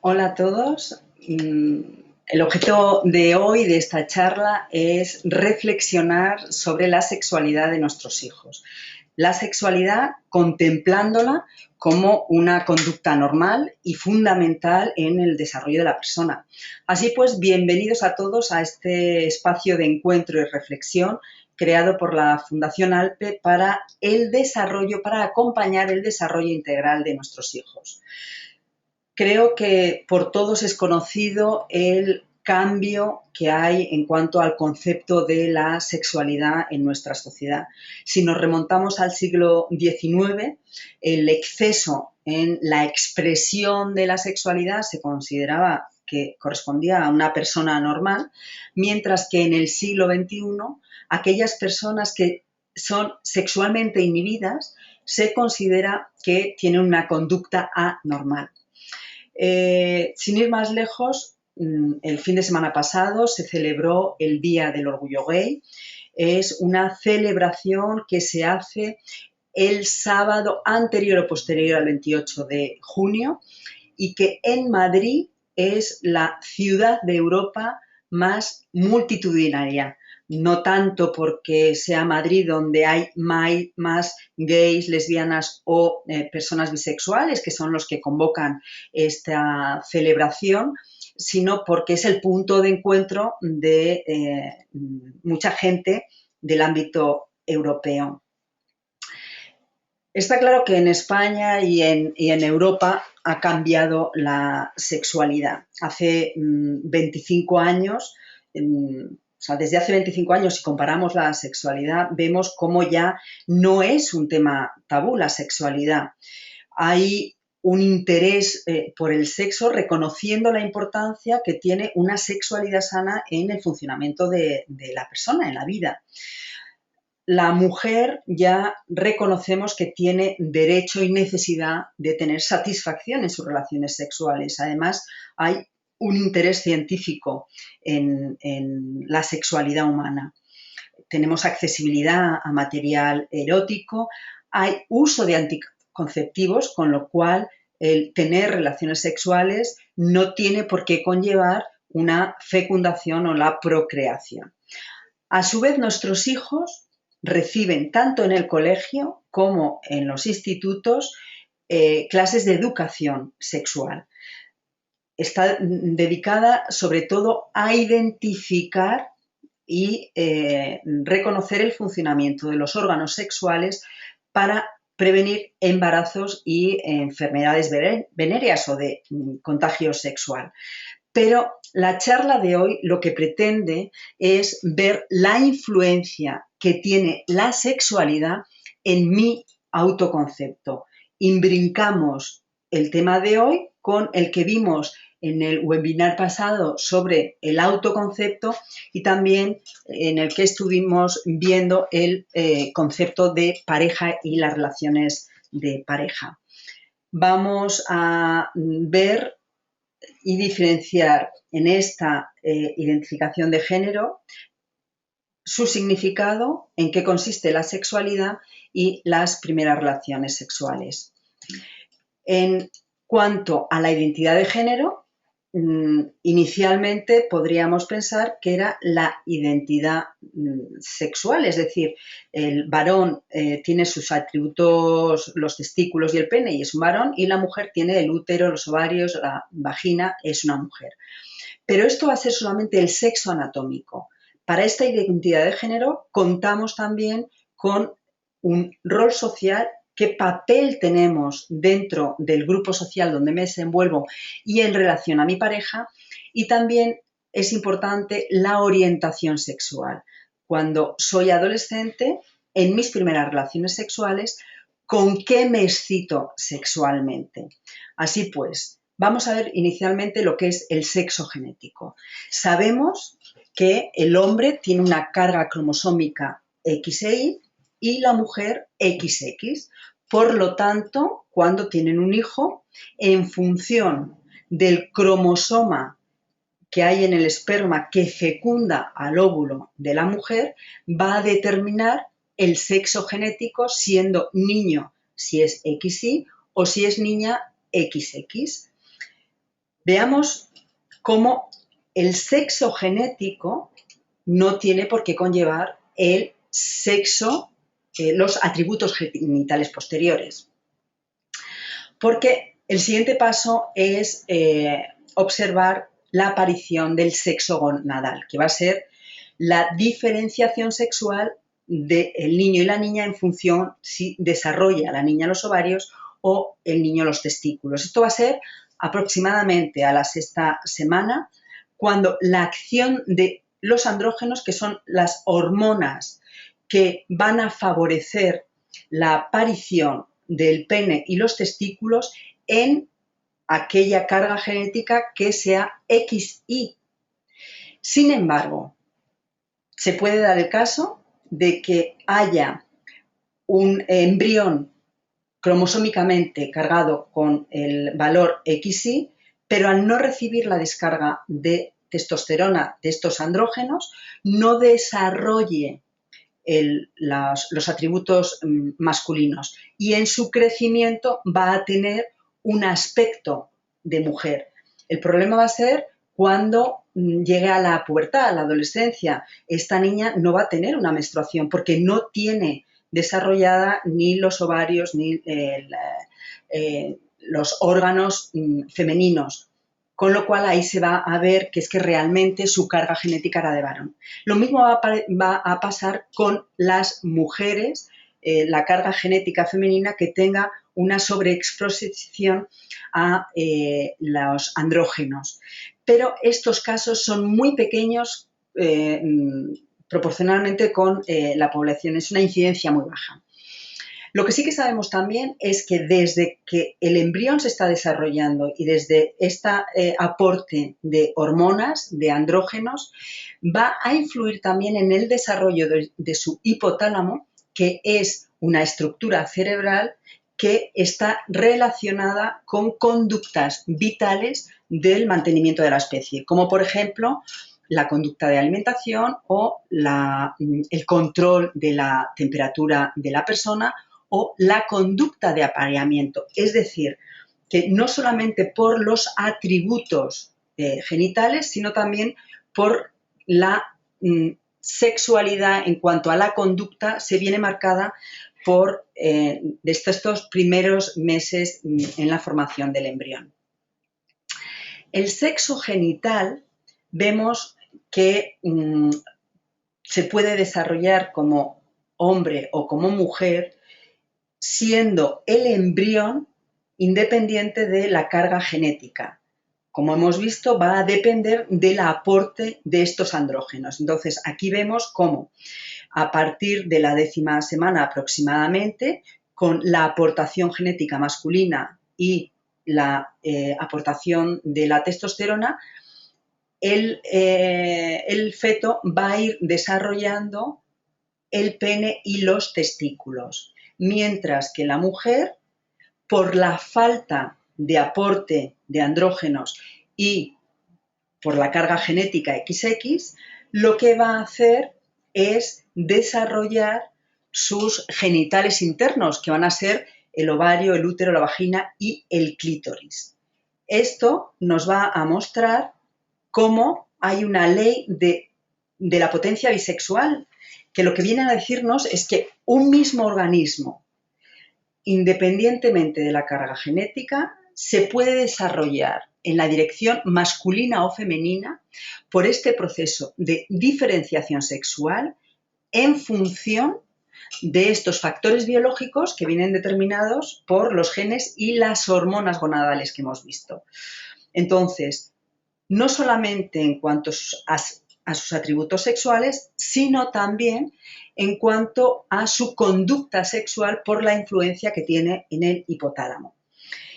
Hola a todos. El objeto de hoy, de esta charla, es reflexionar sobre la sexualidad de nuestros hijos. La sexualidad contemplándola como una conducta normal y fundamental en el desarrollo de la persona. Así pues, bienvenidos a todos a este espacio de encuentro y reflexión creado por la Fundación ALPE para acompañar el desarrollo integral de nuestros hijos. Creo que por todos es conocido el cambio que hay en cuanto al concepto de la sexualidad en nuestra sociedad. Si nos remontamos al siglo XIX, el exceso en la expresión de la sexualidad se consideraba que correspondía a una persona normal, mientras que en el siglo XXI aquellas personas que son sexualmente inhibidas se considera que tienen una conducta anormal. Sin ir más lejos, el fin de semana pasado se celebró el Día del Orgullo Gay. Es una celebración que se hace el sábado anterior o posterior al 28 de junio y que en Madrid es la ciudad de Europa más multitudinaria. No tanto porque sea Madrid donde hay más gays, lesbianas o personas bisexuales, que son los que convocan esta celebración, sino porque es el punto de encuentro de mucha gente del ámbito europeo. Está claro que en España y en Europa ha cambiado la sexualidad. Hace 25 años, desde hace 25 años, si comparamos la sexualidad, vemos cómo ya no es un tema tabú la sexualidad. Hay un interés por el sexo, reconociendo la importancia que tiene una sexualidad sana en el funcionamiento de la persona, en la vida. La mujer ya reconocemos que tiene derecho y necesidad de tener satisfacción en sus relaciones sexuales. Además, hay un interés científico en la sexualidad humana. Tenemos accesibilidad a material erótico, hay uso de anticonceptivos, con lo cual el tener relaciones sexuales no tiene por qué conllevar una fecundación o la procreación. A su vez, nuestros hijos reciben tanto en el colegio como en los institutos clases de educación sexual. Está dedicada sobre todo a identificar y reconocer el funcionamiento de los órganos sexuales para prevenir embarazos y enfermedades venéreas o de contagio sexual. Pero la charla de hoy lo que pretende es ver la influencia que tiene la sexualidad en mi autoconcepto. Imbrincamos el tema de hoy con el que vimos en el webinar pasado sobre el autoconcepto y también en el que estuvimos viendo el concepto de pareja y las relaciones de pareja. Vamos a ver y diferenciar en esta identificación de género su significado, en qué consiste la sexualidad y las primeras relaciones sexuales. En cuanto a la identidad de género, inicialmente podríamos pensar que era la identidad sexual, es decir, el varón tiene sus atributos, los testículos y el pene y es un varón, y la mujer tiene el útero, los ovarios, la vagina, es una mujer. Pero esto va a ser solamente el sexo anatómico. Para esta identidad de género contamos también con un rol social, qué papel tenemos dentro del grupo social donde me desenvuelvo y en relación a mi pareja, y también es importante la orientación sexual. Cuando soy adolescente, en mis primeras relaciones sexuales, ¿con qué me excito sexualmente? Así pues, vamos a ver inicialmente lo que es el sexo genético. Sabemos que el hombre tiene una carga cromosómica XY y la mujer XX. Por lo tanto, cuando tienen un hijo, en función del cromosoma que hay en el esperma que fecunda al óvulo de la mujer, va a determinar el sexo genético, siendo niño si es XY o si es niña XX. Veamos cómo el sexo genético no tiene por qué conllevar el sexo, los atributos genitales posteriores. Porque el siguiente paso es observar la aparición del sexo gonadal, que va a ser la diferenciación sexual del niño y la niña en función si desarrolla la niña los ovarios o el niño los testículos. Esto va a ser aproximadamente a la 6ª semana, cuando la acción de los andrógenos, que son las hormonas que van a favorecer la aparición del pene y los testículos en aquella carga genética que sea XY. Sin embargo, se puede dar el caso de que haya un embrión cromosómicamente cargado con el valor XY, pero al no recibir la descarga de testosterona de estos andrógenos, no desarrolle los atributos masculinos y en su crecimiento va a tener un aspecto de mujer. El problema va a ser cuando llegue a la pubertad, a la adolescencia. Esta niña no va a tener una menstruación porque no tiene desarrollada ni los ovarios ni los órganos femeninos. Con lo cual ahí se va a ver que es que realmente su carga genética era de varón. Lo mismo va a pasar con las mujeres, la carga genética femenina que tenga una sobreexposición a los andrógenos. Pero estos casos son muy pequeños proporcionalmente con la población, es una incidencia muy baja. Lo que sí que sabemos también es que desde que el embrión se está desarrollando y desde este aporte de hormonas, de andrógenos, va a influir también en el desarrollo de su hipotálamo, que es una estructura cerebral que está relacionada con conductas vitales del mantenimiento de la especie, como por ejemplo la conducta de alimentación o el control de la temperatura de la persona o la conducta de apareamiento. Es decir, que no solamente por los atributos genitales, sino también por la sexualidad en cuanto a la conducta se viene marcada por desde estos primeros meses en la formación del embrión. El sexo genital vemos que se puede desarrollar como hombre o como mujer, siendo el embrión independiente de la carga genética. Como hemos visto, va a depender del aporte de estos andrógenos. Entonces, aquí vemos cómo a partir de la 10ª semana aproximadamente, con la aportación genética masculina y la aportación de la testosterona, el feto va a ir desarrollando el pene y los testículos. Mientras que la mujer, por la falta de aporte de andrógenos y por la carga genética XX, lo que va a hacer es desarrollar sus genitales internos, que van a ser el ovario, el útero, la vagina y el clítoris. Esto nos va a mostrar cómo hay una ley de la potencia bisexual, que lo que viene a decirnos es que un mismo organismo, independientemente de la carga genética, se puede desarrollar en la dirección masculina o femenina por este proceso de diferenciación sexual en función de estos factores biológicos que vienen determinados por los genes y las hormonas gonadales que hemos visto. Entonces, no solamente en cuanto a sus atributos sexuales, sino también en cuanto a su conducta sexual por la influencia que tiene en el hipotálamo.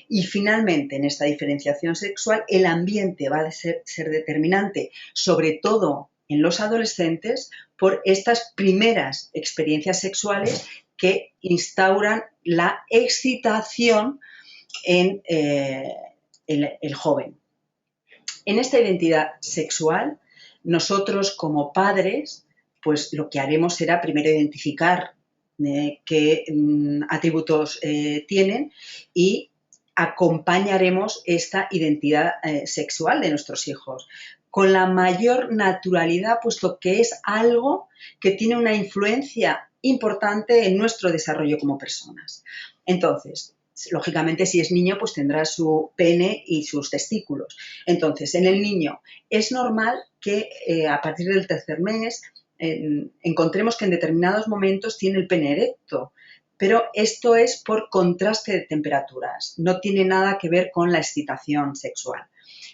Y finalmente, en esta diferenciación sexual, el ambiente va a ser determinante, sobre todo en los adolescentes, por estas primeras experiencias sexuales que instauran la excitación en el joven. En esta identidad sexual, nosotros como padres, pues lo que haremos será primero identificar qué atributos tienen y acompañaremos esta identidad sexual de nuestros hijos con la mayor naturalidad, puesto que es algo que tiene una influencia importante en nuestro desarrollo como personas. Entonces, lógicamente, si es niño, pues tendrá su pene y sus testículos. Entonces, en el niño es normal que a partir del tercer mes encontremos que en determinados momentos tiene el pene erecto, pero esto es por contraste de temperaturas, no tiene nada que ver con la excitación sexual.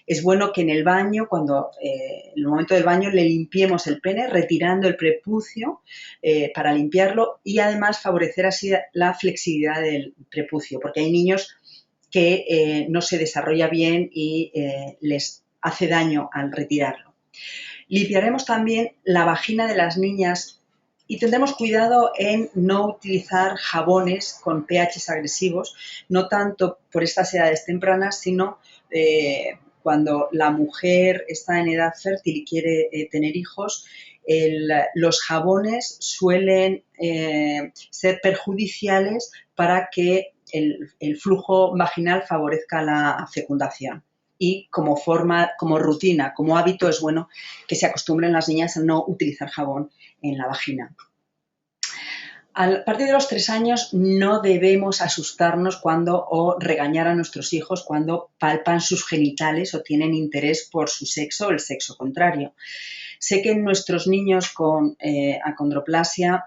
Es bueno que en el baño, en el momento del baño, le limpiemos el pene retirando el prepucio para limpiarlo y además favorecer así la flexibilidad del prepucio, porque hay niños que no se desarrolla bien y les hace daño al retirarlo. Limpiaremos también la vagina de las niñas y tendremos cuidado en no utilizar jabones con pHs agresivos, no tanto por estas edades tempranas, sino cuando la mujer está en edad fértil y quiere tener hijos, los jabones suelen ser perjudiciales para que el flujo vaginal favorezca la fecundación. Y como rutina, como hábito, es bueno que se acostumbren las niñas a no utilizar jabón en la vagina. A partir de los 3 años no debemos asustarnos o regañar a nuestros hijos cuando palpan sus genitales o tienen interés por su sexo o el sexo contrario. Sé que en nuestros niños con acondroplasia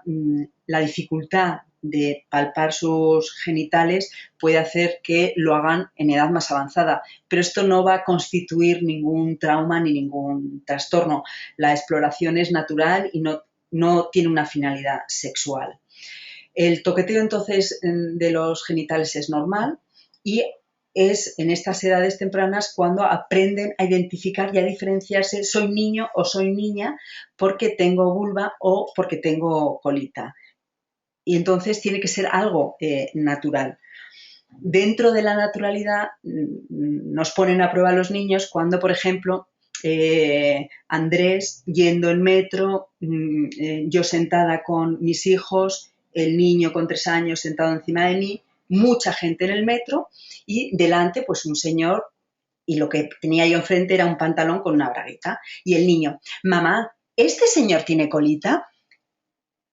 la dificultad de palpar sus genitales puede hacer que lo hagan en edad más avanzada, pero esto no va a constituir ningún trauma ni ningún trastorno. La exploración es natural y no tiene una finalidad sexual. El toqueteo entonces de los genitales es normal y es en estas edades tempranas cuando aprenden a identificar y a diferenciarse soy niño o soy niña porque tengo vulva o porque tengo colita. Y entonces tiene que ser algo natural. Dentro de la naturalidad nos ponen a prueba los niños cuando, por ejemplo, Andrés yendo en metro, yo sentada con mis hijos, el niño con 3 años sentado encima de mí, mucha gente en el metro y delante pues un señor y lo que tenía yo enfrente era un pantalón con una bragueta y el niño, mamá, ¿este señor tiene colita?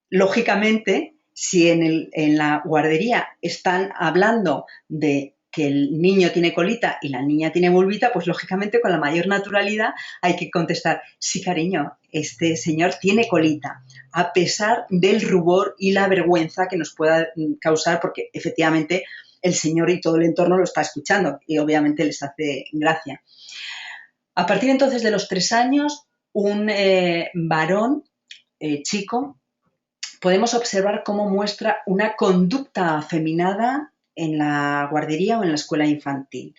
Lógicamente, si en la guardería están hablando de que el niño tiene colita y la niña tiene vulvita, pues lógicamente con la mayor naturalidad hay que contestar, sí cariño, este señor tiene colita, a pesar del rubor y la vergüenza que nos pueda causar, porque efectivamente el señor y todo el entorno lo está escuchando y obviamente les hace gracia. A partir entonces de los 3 años, un varón chico, podemos observar cómo muestra una conducta afeminada en la guardería o en la escuela infantil.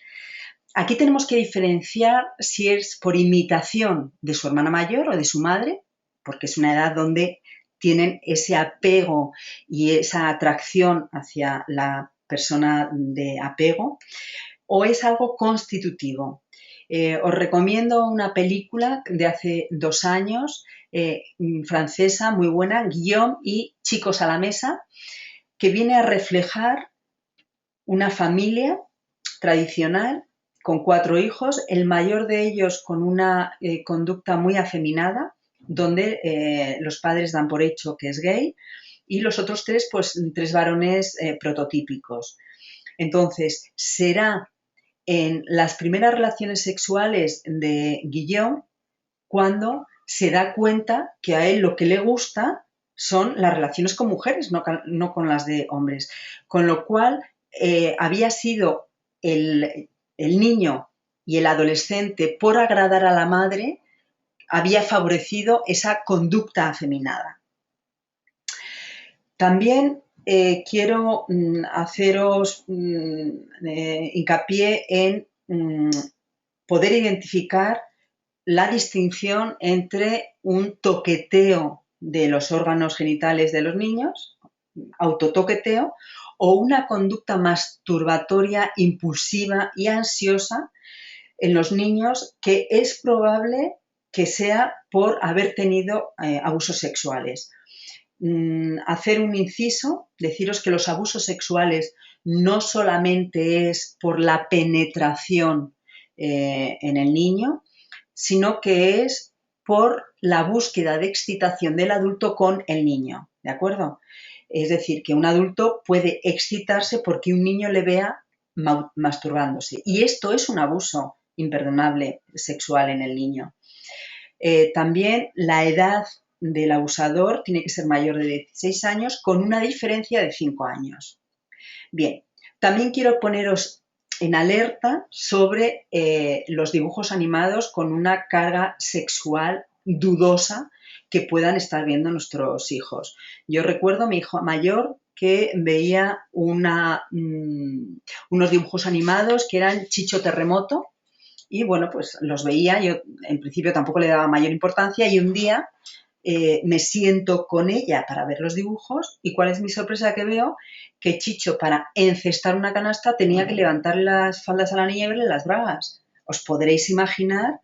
Aquí tenemos que diferenciar si es por imitación de su hermana mayor o de su madre, porque es una edad donde tienen ese apego y esa atracción hacia la persona de apego, o es algo constitutivo. Os recomiendo una película de hace 2 años, francesa, muy buena, Guillaume y Chicos a la mesa, que viene a reflejar una familia tradicional con 4 hijos, el mayor de ellos con una conducta muy afeminada, donde los padres dan por hecho que es gay, y los otros 3, pues 3 varones prototípicos. Entonces, será en las primeras relaciones sexuales de Guillaume cuando se da cuenta que a él lo que le gusta son las relaciones con mujeres, no con las de hombres. Con lo cual, había sido el niño y el adolescente, por agradar a la madre, había favorecido esa conducta afeminada. También quiero haceros hincapié en poder identificar la distinción entre un toqueteo de los órganos genitales de los niños, autotoqueteo, o una conducta masturbatoria impulsiva y ansiosa en los niños que es probable que sea por haber tenido abusos sexuales. Hacer un inciso, deciros que los abusos sexuales no solamente es por la penetración en el niño, sino que es por la búsqueda de excitación del adulto con el niño, ¿de acuerdo? Es decir, que un adulto puede excitarse porque un niño le vea masturbándose. Y esto es un abuso imperdonable sexual en el niño. También la edad del abusador tiene que ser mayor de 16 años con una diferencia de 5 años. Bien, también quiero poneros en alerta sobre los dibujos animados con una carga sexual dudosa que puedan estar viendo nuestros hijos. Yo recuerdo a mi hijo mayor que veía unos dibujos animados que eran Chicho Terremoto y bueno, pues los veía, yo en principio tampoco le daba mayor importancia y un día me siento con ella para ver los dibujos y cuál es mi sorpresa que veo que Chicho para encestar una canasta tenía que levantarle las faldas a la niña y verle las bragas. Os podréis imaginar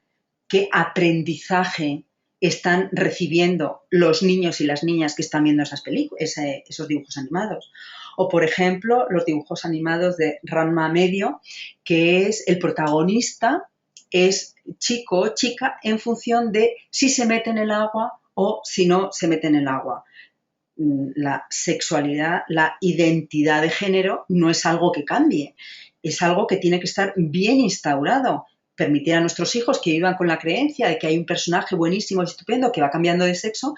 qué aprendizaje están recibiendo los niños y las niñas que están viendo esos dibujos animados. O, por ejemplo, los dibujos animados de Ranma Medio, que es el protagonista, es chico o chica en función de si se mete en el agua o si no se mete en el agua. La sexualidad, la identidad de género no es algo que cambie, es algo que tiene que estar bien instaurado. Permitir a nuestros hijos que vivan con la creencia de que hay un personaje buenísimo y estupendo que va cambiando de sexo,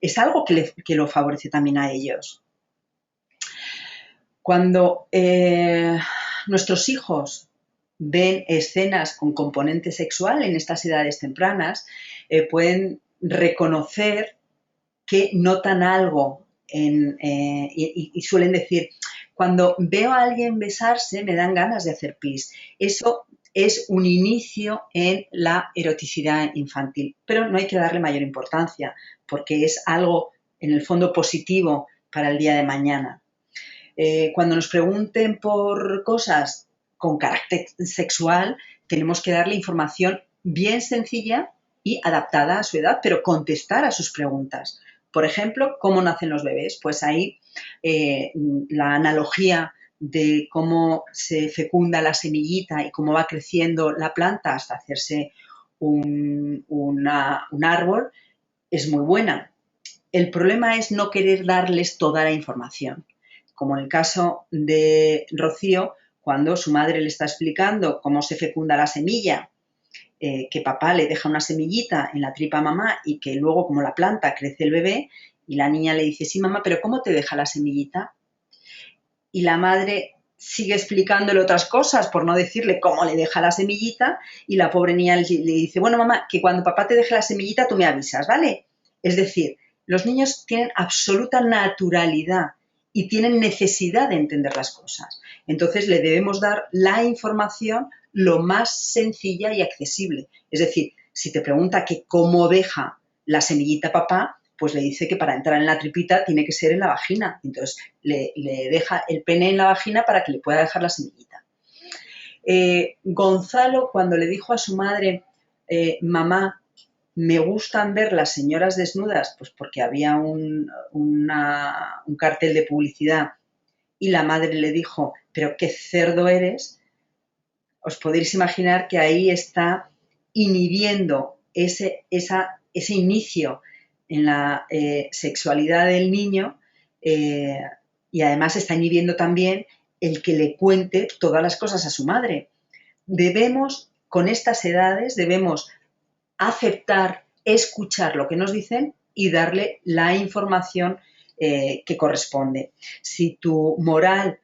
es algo que lo favorece también a ellos. Cuando nuestros hijos ven escenas con componente sexual en estas edades tempranas, pueden reconocer que notan algo y suelen decir, cuando veo a alguien besarse me dan ganas de hacer pis. Eso es un inicio en la eroticidad infantil, pero no hay que darle mayor importancia porque es algo en el fondo positivo para el día de mañana. Cuando nos pregunten por cosas con carácter sexual, tenemos que darle información bien sencilla y adaptada a su edad, pero contestar a sus preguntas. Por ejemplo, ¿cómo nacen los bebés? Pues ahí la analogía de cómo se fecunda la semillita y cómo va creciendo la planta hasta hacerse un árbol es muy buena. El problema es no querer darles toda la información. Como en el caso de Rocío, cuando su madre le está explicando cómo se fecunda la semilla, que papá le deja una semillita en la tripa a mamá y que luego, como la planta, crece el bebé, y la niña le dice, sí, mamá, pero ¿cómo te deja la semillita? Y la madre sigue explicándole otras cosas por no decirle cómo le deja la semillita y la pobre niña le dice, bueno, mamá, que cuando papá te deje la semillita tú me avisas, ¿vale? Es decir, los niños tienen absoluta naturalidad y tienen necesidad de entender las cosas. Entonces le debemos dar la información lo más sencilla y accesible. Es decir, si te pregunta que cómo deja la semillita papá, pues le dice que para entrar en la tripita tiene que ser en la vagina. Entonces le deja el pene en la vagina para que le pueda dejar la semillita. Gonzalo, cuando le dijo a su madre, mamá, me gustan ver las señoras desnudas, pues porque había un cartel de publicidad y la madre le dijo, pero qué cerdo eres, os podéis imaginar que ahí está inhibiendo ese inicio en la sexualidad del niño y además está inhibiendo también el que le cuente todas las cosas a su madre. Con estas edades, debemos aceptar, escuchar lo que nos dicen y darle la información que corresponde. Si tu moral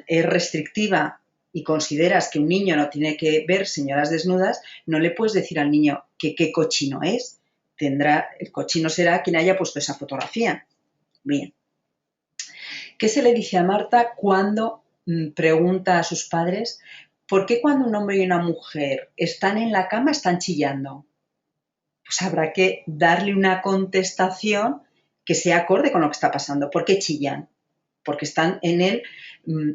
es restrictiva y consideras que un niño no tiene que ver señoras desnudas, no le puedes decir al niño que qué cochino es. El cochino será quien haya puesto esa fotografía. Bien. ¿Qué se le dice a Marta cuando pregunta a sus padres por qué cuando un hombre y una mujer están en la cama están chillando? Pues habrá que darle una contestación que sea acorde con lo que está pasando. ¿Por qué chillan? Porque están en el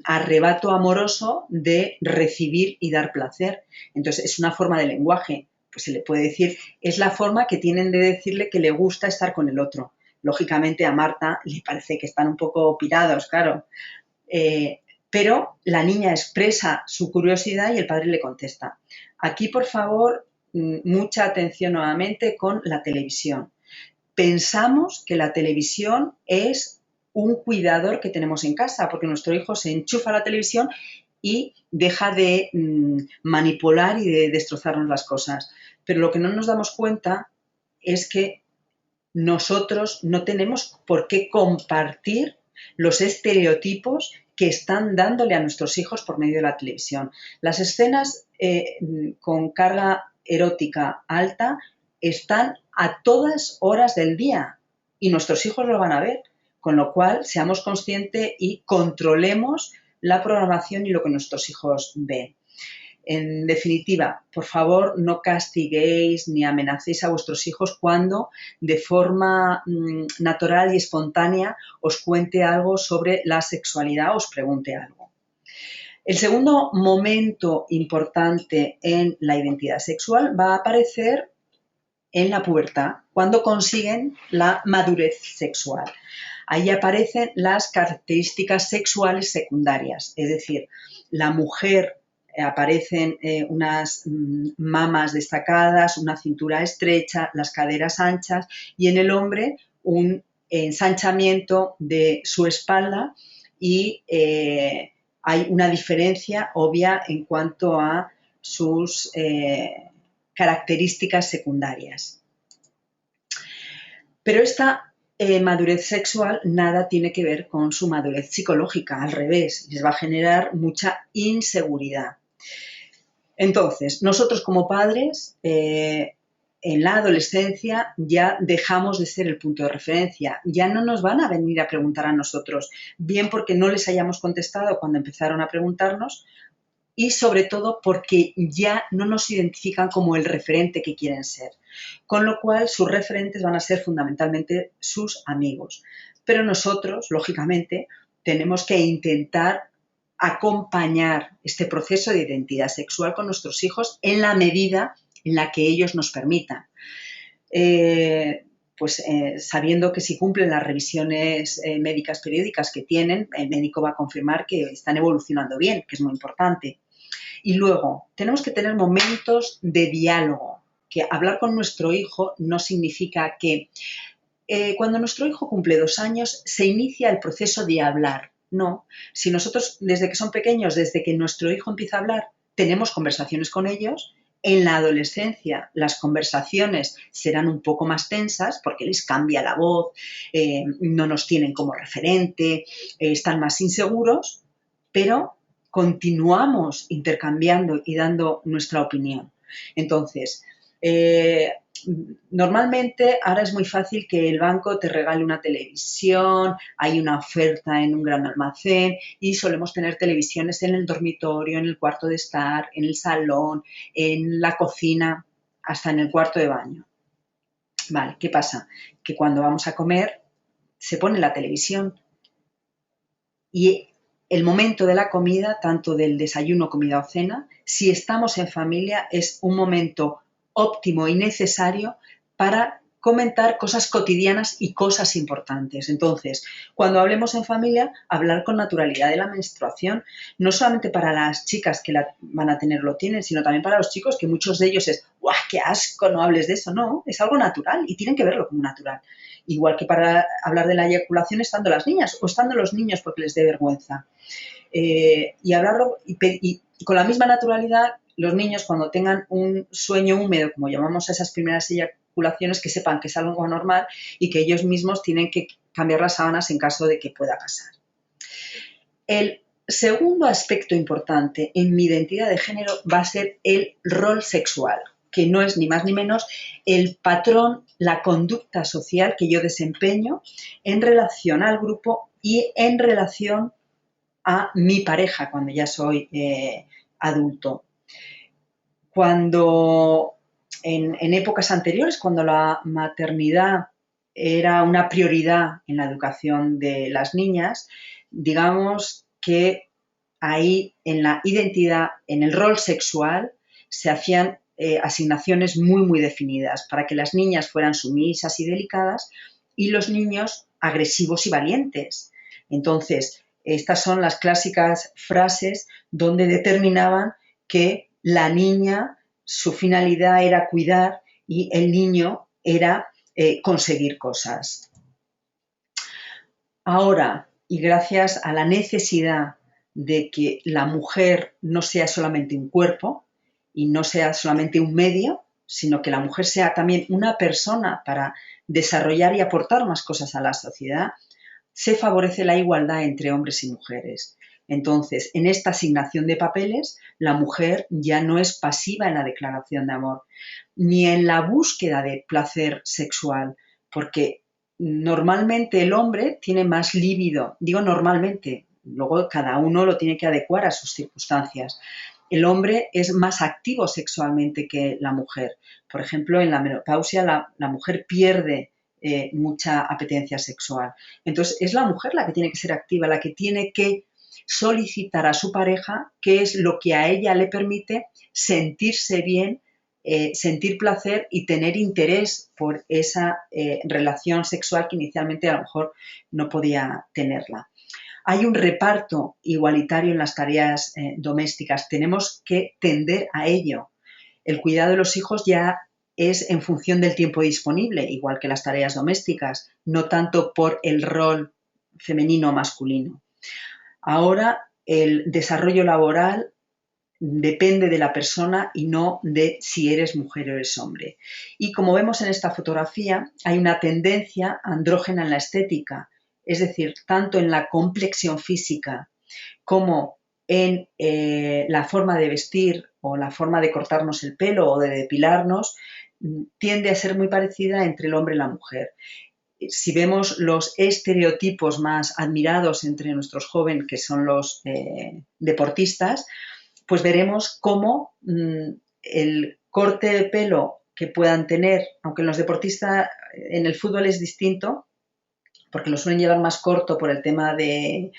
arrebato amoroso de recibir y dar placer. Entonces, es una forma de lenguaje. Pues se le puede decir, es la forma que tienen de decirle que le gusta estar con el otro. Lógicamente a Marta le parece que están un poco pirados, claro. pero la niña expresa su curiosidad y el padre le contesta. Aquí, por favor, mucha atención nuevamente con la televisión. Pensamos que la televisión es un cuidador que tenemos en casa, porque nuestro hijo se enchufa a la televisión y deja de manipular y de destrozarnos las cosas. Pero lo que no nos damos cuenta es que nosotros no tenemos por qué compartir los estereotipos que están dándole a nuestros hijos por medio de la televisión. Las escenas con carga erótica alta están a todas horas del día y nuestros hijos lo van a ver, con lo cual seamos conscientes y controlemos la programación y lo que nuestros hijos ven. En definitiva, por favor, no castiguéis ni amenacéis a vuestros hijos cuando de forma natural y espontánea os cuente algo sobre la sexualidad o os pregunte algo. El segundo momento importante en la identidad sexual va a aparecer en la pubertad, cuando consiguen la madurez sexual. Ahí aparecen las características sexuales secundarias, es decir, la mujer aparecen unas mamas destacadas, una cintura estrecha, las caderas anchas y en el hombre un ensanchamiento de su espalda y hay una diferencia obvia en cuanto a sus características secundarias. Pero esta madurez sexual nada tiene que ver con su madurez psicológica, al revés, les va a generar mucha inseguridad. Entonces, nosotros como padres, en la adolescencia ya dejamos de ser el punto de referencia, ya no nos van a venir a preguntar a nosotros, bien porque no les hayamos contestado cuando empezaron a preguntarnos, y sobre todo porque ya no nos identifican como el referente que quieren ser. Con lo cual, sus referentes van a ser fundamentalmente sus amigos. Pero nosotros, lógicamente, tenemos que intentar acompañar este proceso de identidad sexual con nuestros hijos en la medida en la que ellos nos permitan. Sabiendo que si cumplen las revisiones médicas periódicas que tienen, el médico va a confirmar que están evolucionando bien, que es muy importante. Y luego, tenemos que tener momentos de diálogo, que hablar con nuestro hijo no significa que cuando nuestro hijo cumple 2 años se inicia el proceso de hablar. No, si nosotros desde que son pequeños, desde que nuestro hijo empieza a hablar, tenemos conversaciones con ellos, en la adolescencia las conversaciones serán un poco más tensas porque les cambia la voz, no nos tienen como referente, están más inseguros, pero continuamos intercambiando y dando nuestra opinión. Entonces, normalmente ahora es muy fácil que el banco te regale una televisión, hay una oferta en un gran almacén y solemos tener televisiones en el dormitorio, en el cuarto de estar, en el salón, en la cocina, hasta en el cuarto de baño. Vale, ¿qué pasa? Que cuando vamos a comer se pone la televisión y el momento de la comida, tanto del desayuno, comida o cena, si estamos en familia, es un momento óptimo y necesario para comentar cosas cotidianas y cosas importantes. Entonces, cuando hablemos en familia, hablar con naturalidad de la menstruación, no solamente para las chicas que la van a tener, lo tienen, sino también para los chicos, que muchos de ellos es, ¡guau, qué asco, no hables de eso! No, es algo natural y tienen que verlo como natural. Igual que para hablar de la eyaculación estando las niñas o estando los niños porque les dé vergüenza. Y hablarlo y con la misma naturalidad, los niños cuando tengan un sueño húmedo, como llamamos a esas primeras eyaculaciones, que sepan que es algo normal y que ellos mismos tienen que cambiar las sábanas en caso de que pueda pasar. El segundo aspecto importante en mi identidad de género va a ser el rol sexual, que no es ni más ni menos el patrón, la conducta social que yo desempeño en relación al grupo y en relación a mi pareja cuando ya soy adulto. Cuando en épocas anteriores, cuando la maternidad era una prioridad en la educación de las niñas, digamos que ahí en la identidad, en el rol sexual, se hacían asignaciones muy definidas para que las niñas fueran sumisas y delicadas y los niños agresivos y valientes. Entonces, Estas son las clásicas frases donde determinaban que la niña, su finalidad era cuidar y el niño era conseguir cosas. Ahora, y gracias a la necesidad de que la mujer no sea solamente un cuerpo y no sea solamente un medio, sino que la mujer sea también una persona para desarrollar y aportar más cosas a la sociedad, se favorece la igualdad entre hombres y mujeres. Entonces, en esta asignación de papeles, la mujer ya no es pasiva en la declaración de amor, ni en la búsqueda de placer sexual, porque normalmente el hombre tiene más líbido, digo normalmente, luego cada uno lo tiene que adecuar a sus circunstancias. El hombre es más activo sexualmente que la mujer. Por ejemplo, en la menopausia la mujer pierde mucha apetencia sexual. Entonces, es la mujer la que tiene que ser activa, la que tiene que solicitar a su pareja qué es lo que a ella le permite sentirse bien, sentir placer y tener interés por esa relación sexual que inicialmente a lo mejor no podía tenerla. Hay un reparto igualitario en las tareas domésticas. Tenemos que tender a ello. El cuidado de los hijos ya es en función del tiempo disponible, igual que las tareas domésticas, no tanto por el rol femenino o masculino. Ahora, el desarrollo laboral depende de la persona y no de si eres mujer o eres hombre. Y como vemos en esta fotografía, hay una tendencia andrógena en la estética, es decir, tanto en la complexión física como en la forma de vestir o la forma de cortarnos el pelo o de depilarnos, tiende a ser muy parecida entre el hombre y la mujer. Si vemos los estereotipos más admirados entre nuestros jóvenes, que son los deportistas, pues veremos cómo el corte de pelo que puedan tener, aunque en los deportistas en el fútbol es distinto, porque lo suelen llevar más corto por el tema de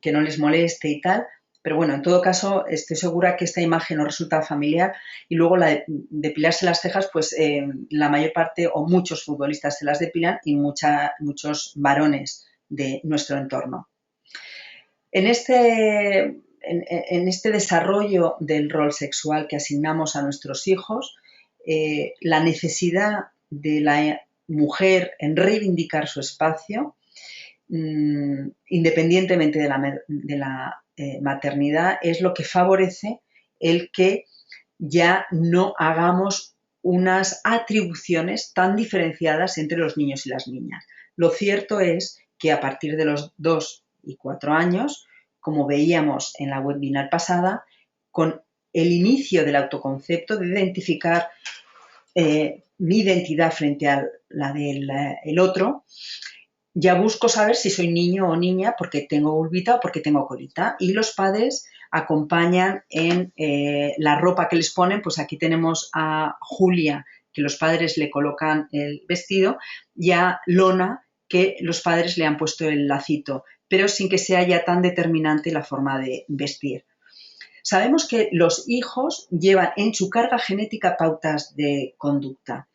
que no les moleste y tal, pero bueno, en todo caso estoy segura que esta imagen nos resulta familiar y luego la de depilarse las cejas, pues la mayor parte o muchos futbolistas se las depilan y muchos varones de nuestro entorno. En este desarrollo del rol sexual que asignamos a nuestros hijos, la necesidad de la mujer en reivindicar su espacio, independientemente de la maternidad, es lo que favorece el que ya no hagamos unas atribuciones tan diferenciadas entre los niños y las niñas. Lo cierto es que a partir de los 2 y 4 años, como veíamos en la webinar pasada, con el inicio del autoconcepto, de identificar mi identidad frente a la del otro, ya busco saber si soy niño o niña porque tengo vulvita o porque tengo colita. Y los padres acompañan en la ropa que les ponen. Pues aquí tenemos a Julia, que los padres le colocan el vestido, y a Lona, que los padres le han puesto el lacito, pero sin que sea ya tan determinante la forma de vestir. Sabemos que los hijos llevan en su carga genética pautas de conducta.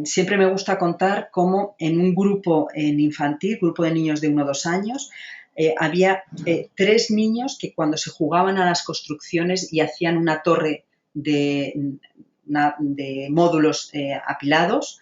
Siempre me gusta contar cómo en un grupo infantil, grupo de niños de 1 o 2 años, había 3 niños que cuando se jugaban a las construcciones y hacían una torre de módulos apilados,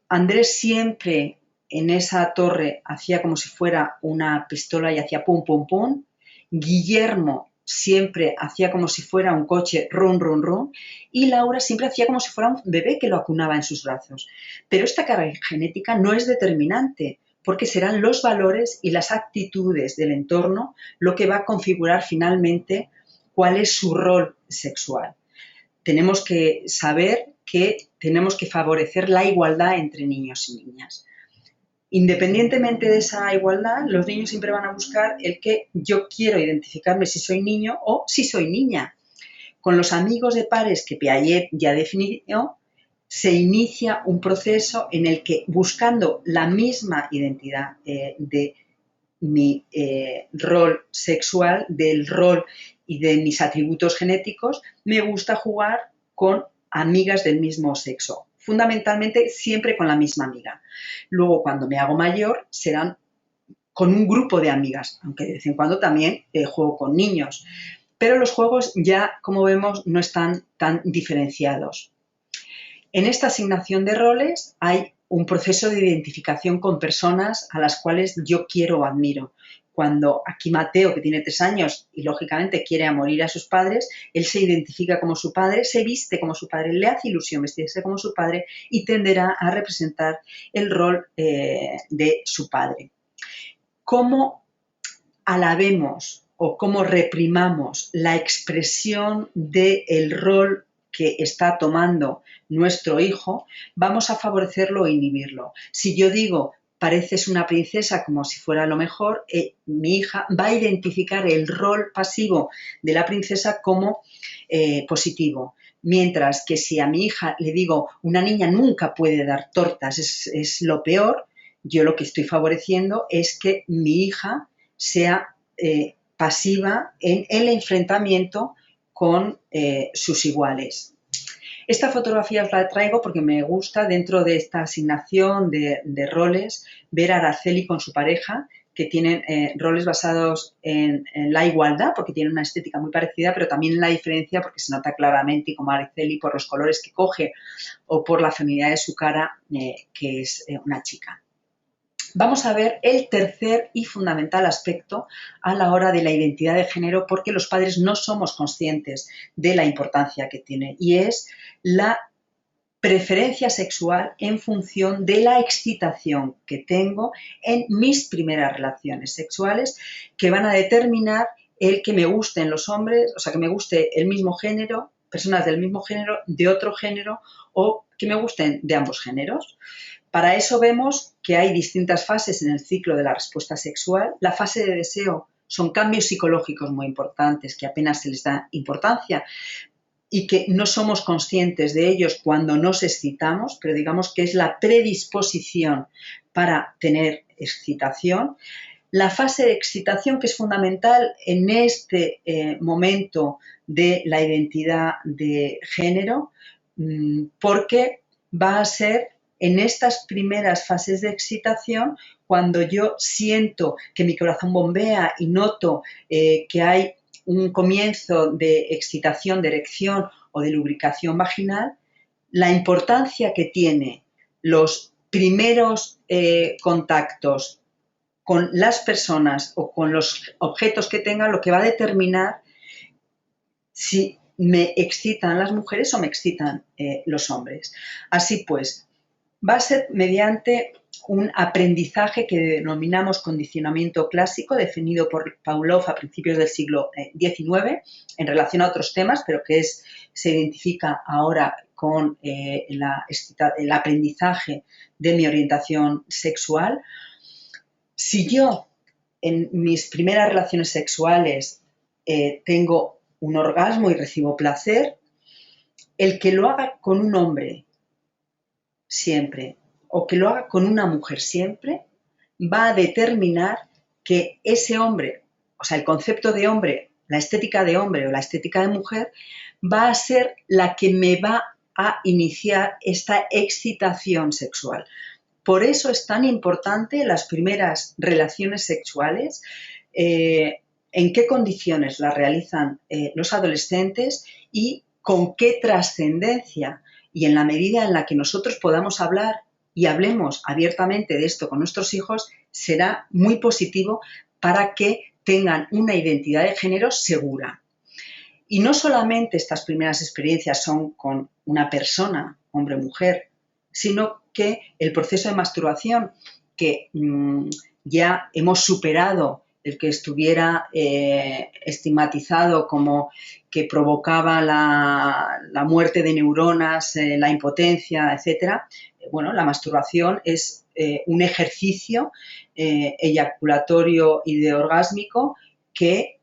Andrés siempre en esa torre hacía como si fuera una pistola y hacía pum, pum, pum. Guillermo siempre hacía como si fuera un coche, rum, rum, rum, y Laura siempre hacía como si fuera un bebé que lo acunaba en sus brazos. Pero esta carga genética no es determinante, porque serán los valores y las actitudes del entorno lo que va a configurar finalmente cuál es su rol sexual. Tenemos que saber que tenemos que favorecer la igualdad entre niños y niñas. Independientemente de esa igualdad, los niños siempre van a buscar el que yo quiero identificarme si soy niño o si soy niña. Con los amigos de pares que Piaget ya definió, se inicia un proceso en el que, buscando la misma identidad de mi rol sexual, del rol y de mis atributos genéticos, me gusta jugar con amigas del mismo sexo. Fundamentalmente siempre con la misma amiga. Luego, cuando me hago mayor, serán con un grupo de amigas, aunque de vez en cuando también juego con niños. Pero los juegos ya, como vemos, no están tan diferenciados. En esta asignación de roles hay un proceso de identificación con personas a las cuales yo quiero o admiro. Cuando aquí Mateo, que tiene 3 años y lógicamente quiere a morir a sus padres, él se identifica como su padre, se viste como su padre, le hace ilusión vestirse como su padre y tenderá a representar el rol de su padre. ¿Cómo alabemos o cómo reprimamos la expresión del rol que está tomando nuestro hijo? Vamos a favorecerlo o inhibirlo. Si yo digo, pareces una princesa como si fuera lo mejor, mi hija va a identificar el rol pasivo de la princesa como positivo. Mientras que si a mi hija le digo, una niña nunca puede dar tortas, es lo peor, yo lo que estoy favoreciendo es que mi hija sea pasiva en el enfrentamiento con sus iguales. Esta fotografía os la traigo porque me gusta, dentro de esta asignación de roles, ver a Araceli con su pareja, que tienen roles basados en la igualdad, porque tienen una estética muy parecida, pero también en la diferencia, porque se nota claramente, y como Araceli, por los colores que coge o por la feminidad de su cara, que es una chica. Vamos a ver el tercer y fundamental aspecto a la hora de la identidad de género, porque los padres no somos conscientes de la importancia que tiene, y es la preferencia sexual en función de la excitación que tengo en mis primeras relaciones sexuales, que van a determinar el que me gusten los hombres, o sea, que me guste el mismo género, personas del mismo género, de otro género, o que me gusten de ambos géneros. Para eso vemos que hay distintas fases en el ciclo de la respuesta sexual. La fase de deseo son cambios psicológicos muy importantes que apenas se les da importancia y que no somos conscientes de ellos cuando nos excitamos, pero digamos que es la predisposición para tener excitación. La fase de excitación, que es fundamental en este momento de la identidad de género, porque va a ser en estas primeras fases de excitación cuando yo siento que mi corazón bombea y noto que hay un comienzo de excitación, de erección o de lubricación vaginal. La importancia que tiene los primeros contactos con las personas o con los objetos que tengan, lo que va a determinar si me excitan las mujeres o me excitan los hombres. Así pues, va a ser mediante un aprendizaje que denominamos condicionamiento clásico, definido por Pavlov a principios del siglo XIX, en relación a otros temas, pero que se identifica ahora con el aprendizaje de mi orientación sexual. Si yo en mis primeras relaciones sexuales tengo un orgasmo y recibo placer, el que lo haga con un hombre siempre o que lo haga con una mujer siempre, va a determinar que ese hombre, o sea, el concepto de hombre, la estética de hombre o la estética de mujer, va a ser la que me va a iniciar esta excitación sexual. Por eso es tan importante las primeras relaciones sexuales, en qué condiciones las realizan los adolescentes y con qué trascendencia. Y en la medida en la que nosotros podamos hablar y hablemos abiertamente de esto con nuestros hijos, será muy positivo para que tengan una identidad de género segura. Y no solamente estas primeras experiencias son con una persona, hombre o mujer, sino que el proceso de masturbación, que ya hemos superado el que estuviera estigmatizado como que provocaba la muerte de neuronas, la impotencia, etcétera. Bueno, la masturbación es un ejercicio eyaculatorio y de orgásmico que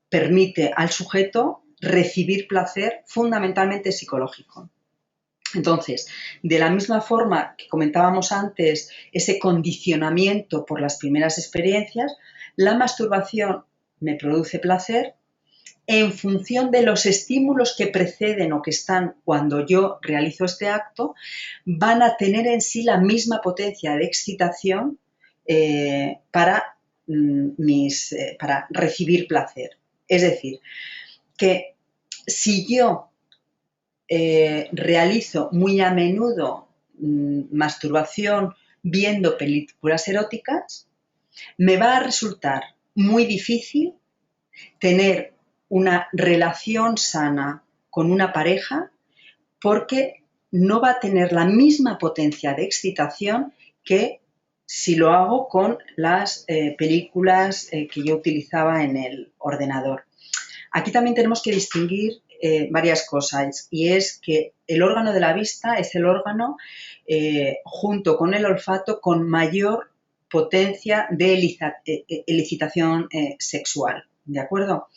permite al sujeto recibir placer fundamentalmente psicológico. Entonces, de la misma forma que comentábamos antes, ese condicionamiento por las primeras experiencias, la masturbación me produce placer en función de los estímulos que preceden o que están cuando yo realizo este acto, van a tener en sí la misma potencia de excitación para recibir placer. Es decir, que si yo realizo muy a menudo masturbación viendo películas eróticas, me va a resultar muy difícil tener una relación sana con una pareja porque no va a tener la misma potencia de excitación que si lo hago con las películas que yo utilizaba en el ordenador. Aquí también tenemos que distinguir varias cosas, y es que el órgano de la vista es el órgano, junto con el olfato, con mayor potencia de elicitación sexual, ¿de acuerdo?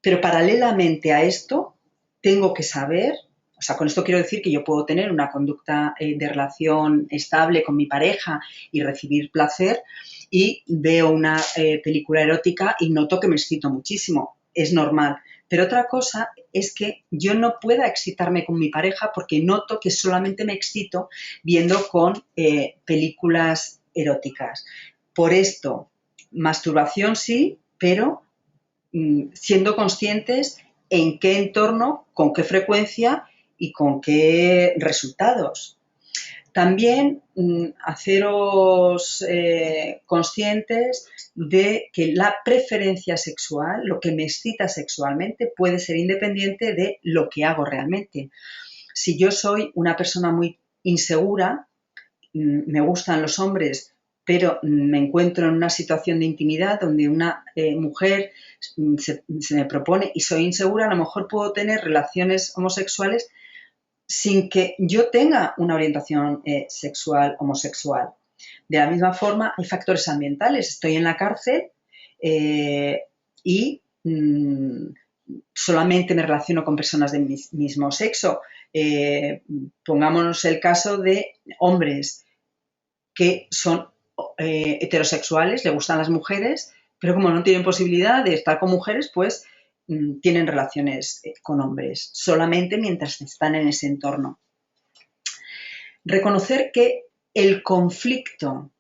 Pero paralelamente a esto, tengo que saber, o sea, con esto quiero decir que yo puedo tener una conducta de relación estable con mi pareja y recibir placer, y veo una película erótica y noto que me excito muchísimo. Es normal. Pero otra cosa es que yo no pueda excitarme con mi pareja porque noto que solamente me excito viendo con películas eróticas. Por esto, masturbación sí, pero siendo conscientes en qué entorno, con qué frecuencia y con qué resultados. También haceros conscientes de que la preferencia sexual, lo que me excita sexualmente, puede ser independiente de lo que hago realmente. Si yo soy una persona muy insegura, me gustan los hombres, pero me encuentro en una situación de intimidad donde una mujer se me propone y soy insegura, a lo mejor puedo tener relaciones homosexuales sin que yo tenga una orientación sexual homosexual. De la misma forma, hay factores ambientales. Estoy en la cárcel y solamente me relaciono con personas del mismo sexo. Pongámonos el caso de hombres que son heterosexuales, le gustan las mujeres, pero como no tienen posibilidad de estar con mujeres, pues tienen relaciones con hombres, solamente mientras están en ese entorno. Reconocer que el conflicto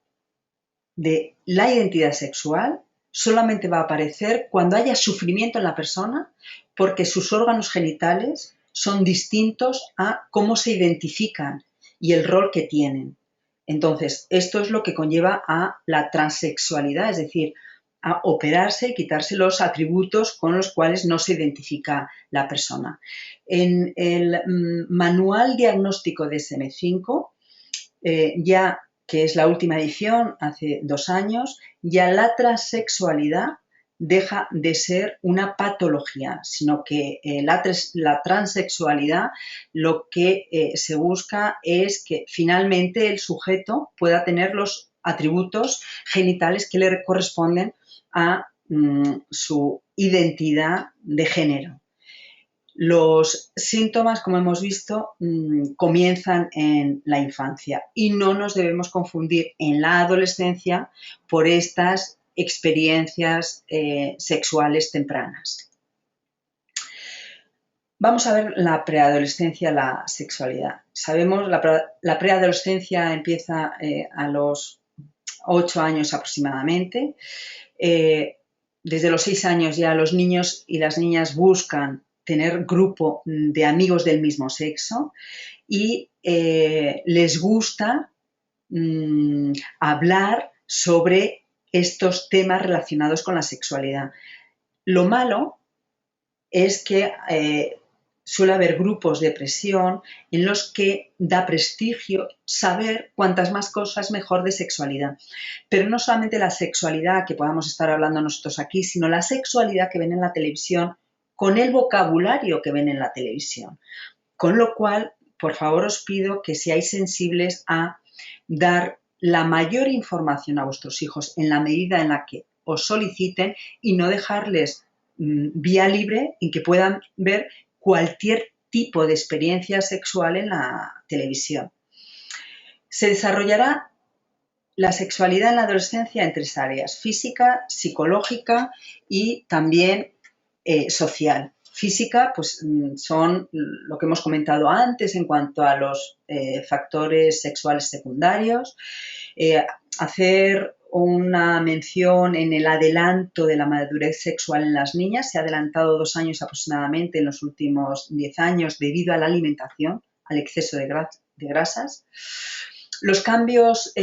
de la identidad sexual solamente va a aparecer cuando haya sufrimiento en la persona porque sus órganos genitales son distintos a cómo se identifican y el rol que tienen. Entonces, esto es lo que conlleva a la transexualidad, es decir, a operarse y quitarse los atributos con los cuales no se identifica la persona. En el manual diagnóstico de DSM-5, ya que es la última edición, hace 2 años, ya la transexualidad deja de ser una patología, sino que la transexualidad lo que se busca es que finalmente el sujeto pueda tener los atributos genitales que le corresponden a su identidad de género. Los síntomas, como hemos visto, comienzan en la infancia y no nos debemos confundir en la adolescencia por estas experiencias sexuales tempranas. Vamos a ver la preadolescencia, la sexualidad. Sabemos la preadolescencia empieza a los 8 años aproximadamente. Desde los 6 años ya los niños y las niñas buscan tener grupo de amigos del mismo sexo y les gusta hablar sobre estos temas relacionados con la sexualidad. Lo malo es que suele haber grupos de presión en los que da prestigio saber cuantas más cosas mejor de sexualidad. Pero no solamente la sexualidad que podamos estar hablando nosotros aquí, sino la sexualidad que ven en la televisión con el vocabulario que ven en la televisión. Con lo cual, por favor, os pido que seáis sensibles a dar la mayor información a vuestros hijos en la medida en la que os soliciten y no dejarles vía libre en que puedan ver cualquier tipo de experiencia sexual en la televisión. Se desarrollará la sexualidad en la adolescencia en 3 áreas: física, psicológica y también social. Física, pues son lo que hemos comentado antes en cuanto a los factores sexuales secundarios. hacer una mención en el adelanto de la madurez sexual en las niñas. Se ha adelantado 2 años aproximadamente en los últimos 10 años debido a la alimentación, al exceso de grasas. Los cambios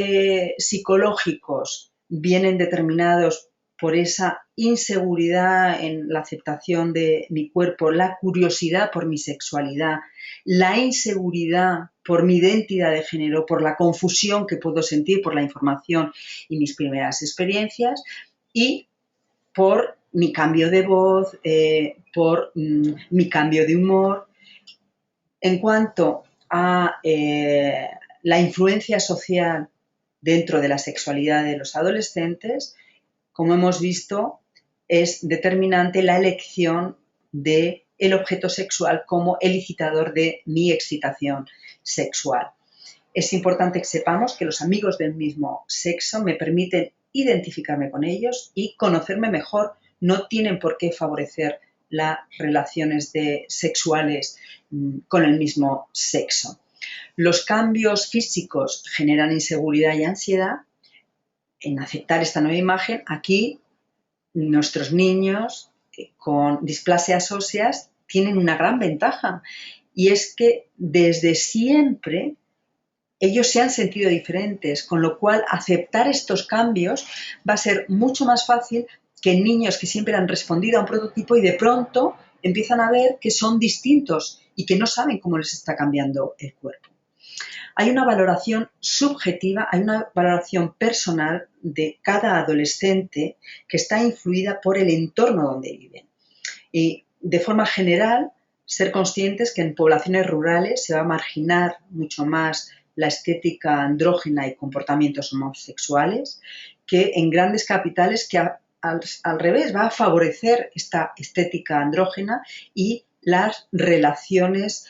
psicológicos vienen determinados por esa inseguridad en la aceptación de mi cuerpo, la curiosidad por mi sexualidad, la inseguridad por mi identidad de género, por la confusión que puedo sentir por la información y mis primeras experiencias, y por mi cambio de voz, por mi cambio de humor. En cuanto a la influencia social dentro de la sexualidad de los adolescentes, como hemos visto, es determinante la elección del objeto sexual como elicitador de mi excitación sexual. Es importante que sepamos que los amigos del mismo sexo me permiten identificarme con ellos y conocerme mejor. No tienen por qué favorecer las relaciones sexuales con el mismo sexo. Los cambios físicos generan inseguridad y ansiedad. En aceptar esta nueva imagen, aquí nuestros niños con displasias óseas tienen una gran ventaja, y es que desde siempre ellos se han sentido diferentes, con lo cual aceptar estos cambios va a ser mucho más fácil que niños que siempre han respondido a un prototipo y de pronto empiezan a ver que son distintos y que no saben cómo les está cambiando el cuerpo. Hay una valoración subjetiva, hay una valoración personal de cada adolescente que está influida por el entorno donde viven. Y de forma general, ser conscientes que en poblaciones rurales se va a marginar mucho más la estética andrógina y comportamientos homosexuales, que en grandes capitales que al revés va a favorecer esta estética andrógina y las relaciones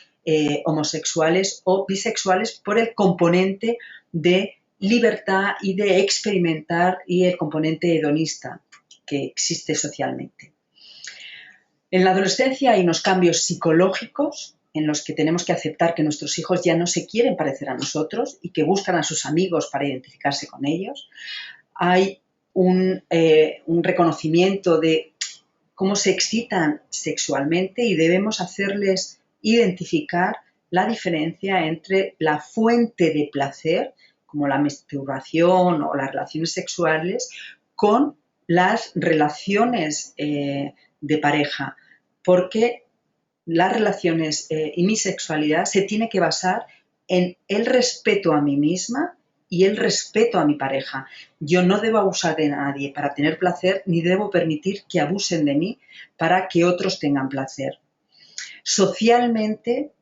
homosexuales o bisexuales por el componente de libertad y de experimentar y el componente hedonista que existe socialmente. En la adolescencia hay unos cambios psicológicos en los que tenemos que aceptar que nuestros hijos ya no se quieren parecer a nosotros y que buscan a sus amigos para identificarse con ellos. Hay un reconocimiento de cómo se excitan sexualmente y debemos hacerles identificar la diferencia entre la fuente de placer, como la masturbación o las relaciones sexuales, con las relaciones de pareja, porque las relaciones y mi sexualidad se tiene que basar en el respeto a mí misma y el respeto a mi pareja. Yo no debo abusar de nadie para tener placer, ni debo permitir que abusen de mí para que otros tengan placer. Socialmente,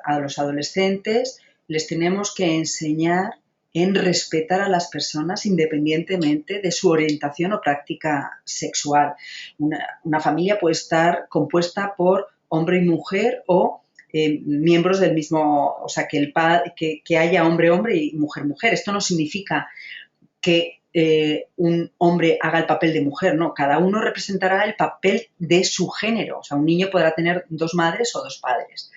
a los adolescentes les tenemos que enseñar en respetar a las personas independientemente de su orientación o práctica sexual. Una familia puede estar compuesta por hombre y mujer o miembros del mismo, o sea, que haya hombre-hombre y mujer-mujer. Esto no significa que un hombre haga el papel de mujer, no, cada uno representará el papel de su género, o sea, un niño podrá tener 2 madres o 2 padres.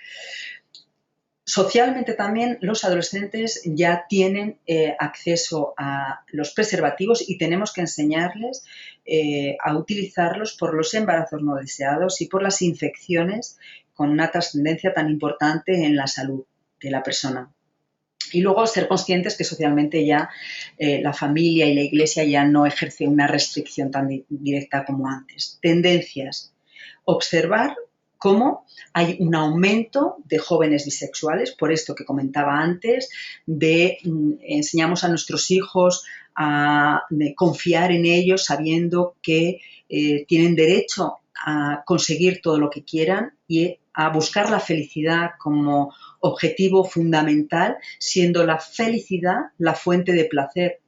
Socialmente también los adolescentes ya tienen acceso a los preservativos y tenemos que enseñarles a utilizarlos por los embarazos no deseados y por las infecciones con una trascendencia tan importante en la salud de la persona. Y luego ser conscientes que socialmente ya la familia y la iglesia ya no ejerce una restricción tan directa como antes. Tendencias. Observar cómo hay un aumento de jóvenes bisexuales, por esto que comentaba antes, enseñamos a nuestros hijos a confiar en ellos sabiendo que tienen derecho a conseguir todo lo que quieran y a buscar la felicidad como objetivo fundamental, siendo la felicidad la fuente de placer.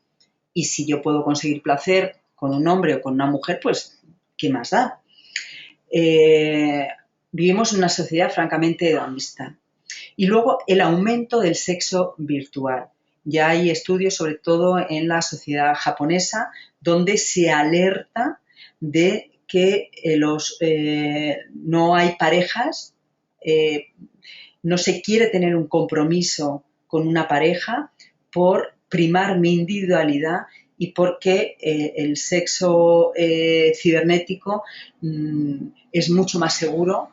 Y si yo puedo conseguir placer con un hombre o con una mujer, pues, ¿qué más da? Vivimos en una sociedad francamente hedonista. Y luego el aumento del sexo virtual. Ya hay estudios, sobre todo en la sociedad japonesa, donde se alerta de que no hay parejas, no se quiere tener un compromiso con una pareja por primar mi individualidad y porque el sexo cibernético es mucho más seguro.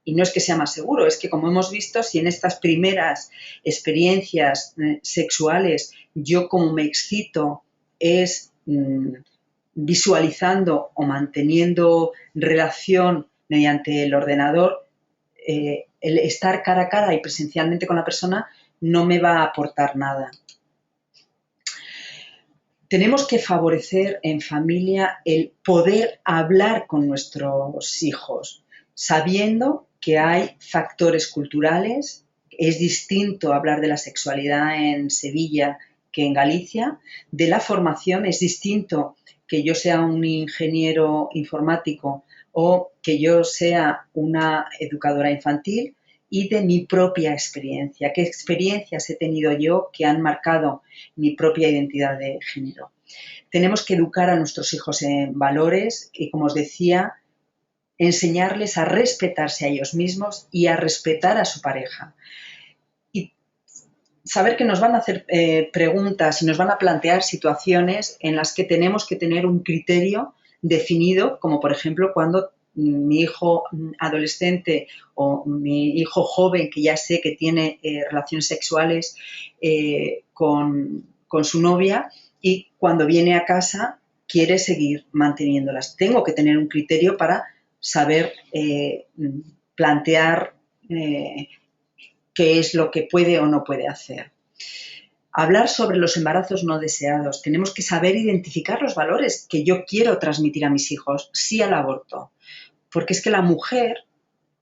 Y no es que sea más seguro, es que como hemos visto, si en estas primeras experiencias sexuales yo como me excito es visualizando o manteniendo relación mediante el ordenador, el estar cara a cara y presencialmente con la persona no me va a aportar nada. Tenemos que favorecer en familia el poder hablar con nuestros hijos, sabiendo que hay factores culturales. Es distinto hablar de la sexualidad en Sevilla que en Galicia. De la formación es distinto que yo sea un ingeniero informático o que yo sea una educadora infantil, y de mi propia experiencia. ¿Qué experiencias he tenido yo que han marcado mi propia identidad de género? Tenemos que educar a nuestros hijos en valores y, como os decía, enseñarles a respetarse a ellos mismos y a respetar a su pareja. Y saber que nos van a hacer preguntas y nos van a plantear situaciones en las que tenemos que tener un criterio definido, como por ejemplo cuando mi hijo adolescente o mi hijo joven, que ya sé que tiene relaciones sexuales con su novia, y cuando viene a casa quiere seguir manteniéndolas. Tengo que tener un criterio para saber plantear qué es lo que puede o no puede hacer. Hablar sobre los embarazos no deseados. Tenemos que saber identificar los valores que yo quiero transmitir a mis hijos. Sí al aborto. Porque es que la mujer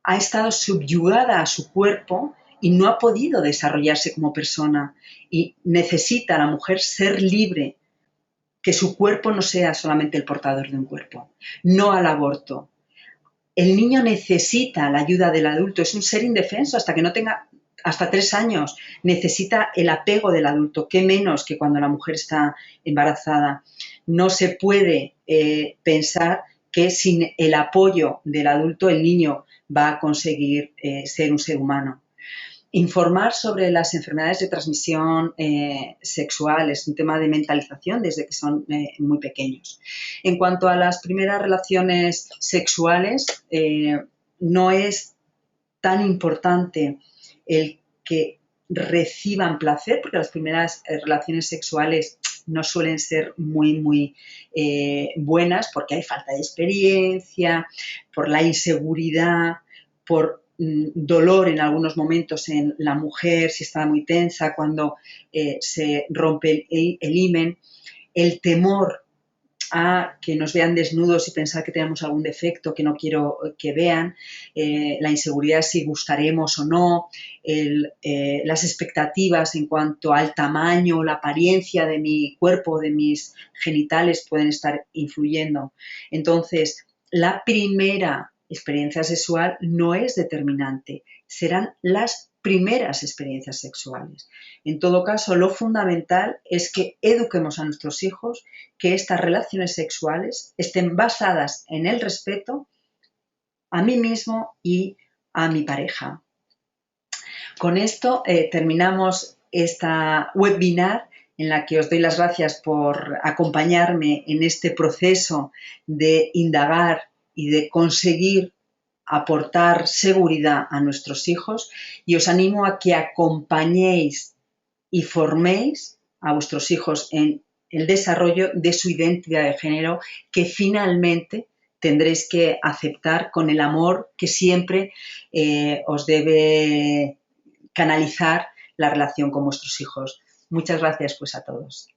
ha estado subyugada a su cuerpo y no ha podido desarrollarse como persona. Y necesita la mujer ser libre, que su cuerpo no sea solamente el portador de un cuerpo. No al aborto. El niño necesita la ayuda del adulto. Es un ser indefenso hasta que no tenga hasta 3 años. Necesita el apego del adulto. ¿Qué menos que cuando la mujer está embarazada? No se puede pensar que sin el apoyo del adulto el niño va a conseguir ser un ser humano. Informar sobre las enfermedades de transmisión sexual es un tema de mentalización desde que son muy pequeños. En cuanto a las primeras relaciones sexuales, no es tan importante el que reciban placer, porque las primeras relaciones sexuales no suelen ser muy buenas, porque hay falta de experiencia, por la inseguridad, por dolor en algunos momentos en la mujer, si está muy tensa, cuando se rompe el himen, el temor a que nos vean desnudos y pensar que tenemos algún defecto que no quiero que vean, la inseguridad si gustaremos o no, las expectativas en cuanto al tamaño, la apariencia de mi cuerpo, de mis genitales pueden estar influyendo. Entonces, la primera experiencia sexual no es determinante, serán las primeras experiencias sexuales. En todo caso, lo fundamental es que eduquemos a nuestros hijos, que estas relaciones sexuales estén basadas en el respeto a mí mismo y a mi pareja. Con esto terminamos esta webinar en la que os doy las gracias por acompañarme en este proceso de indagar y de conseguir aportar seguridad a nuestros hijos, y os animo a que acompañéis y forméis a vuestros hijos en el desarrollo de su identidad de género, que finalmente tendréis que aceptar con el amor que siempre os debe canalizar la relación con vuestros hijos. Muchas gracias pues a todos.